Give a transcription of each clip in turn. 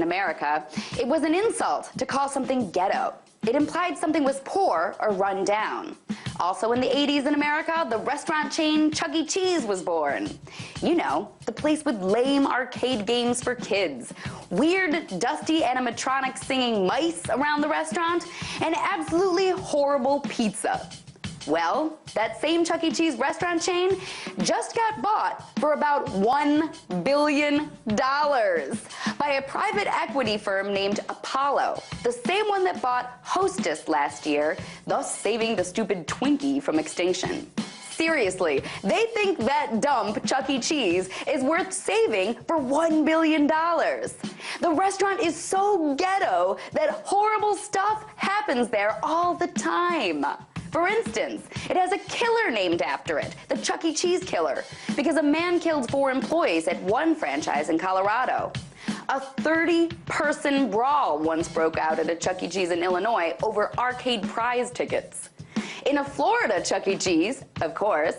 America, it was an insult to call something ghetto. It implied something was poor or run down. Also in the 80s in America, the restaurant chain Chuck E. Cheese was born. You know, the place with lame arcade games for kids, weird, dusty animatronics singing mice around the restaurant, and absolutely horrible pizza. Well, that same Chuck E. Cheese restaurant chain just got bought for about $1 billion by a private equity firm named Apollo, the same one that bought Hostess last year, thus saving the stupid Twinkie from extinction. Seriously, they think that dump, Chuck E. Cheese, is worth saving for $1 billion. The restaurant is so ghetto that horrible stuff happens there all the time. For instance, it has a killer named after it, the Chuck E. Cheese killer, because a man killed 4 employees at one franchise in Colorado. A 30-person brawl once broke out at a Chuck E. Cheese in Illinois over arcade prize tickets. In a Florida Chuck E. Cheese, of course,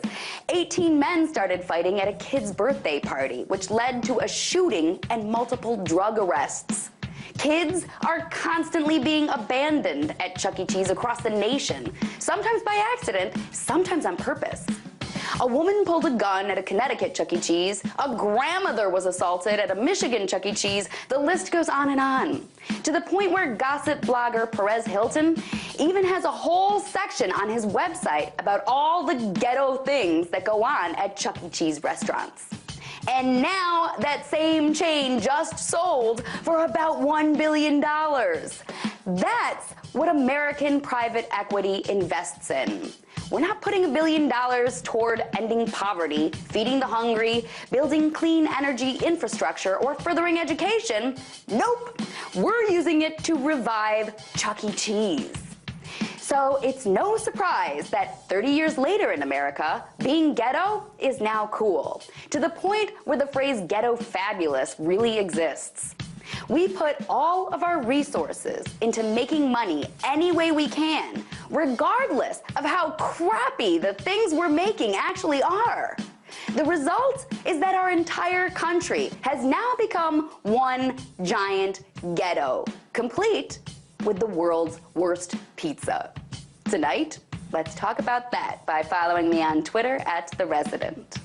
18 men started fighting at a kid's birthday party, which led to a shooting and multiple drug arrests. Kids are constantly being abandoned at Chuck E. Cheese across the nation, sometimes by accident, sometimes on purpose. A woman pulled a gun at a Connecticut Chuck E. Cheese, a grandmother was assaulted at a Michigan Chuck E. Cheese, the list goes on and on. To the point where gossip blogger Perez Hilton even has a whole section on his website about all the ghetto things that go on at Chuck E. Cheese restaurants. And now that same chain just sold for about $1 billion. That's what American private equity invests in. We're not putting $1 billion toward ending poverty, feeding the hungry, building clean energy infrastructure, or furthering education. Nope. We're using it to revive Chuck E. Cheese. So it's no surprise that 30 years later in America, being ghetto is now cool, to the point where the phrase ghetto fabulous really exists. We put all of our resources into making money any way we can, regardless of how crappy the things we're making actually are. The result is that our entire country has now become one giant ghetto, complete with the world's worst pizza. Tonight, let's talk about that by following me on Twitter @TheResident.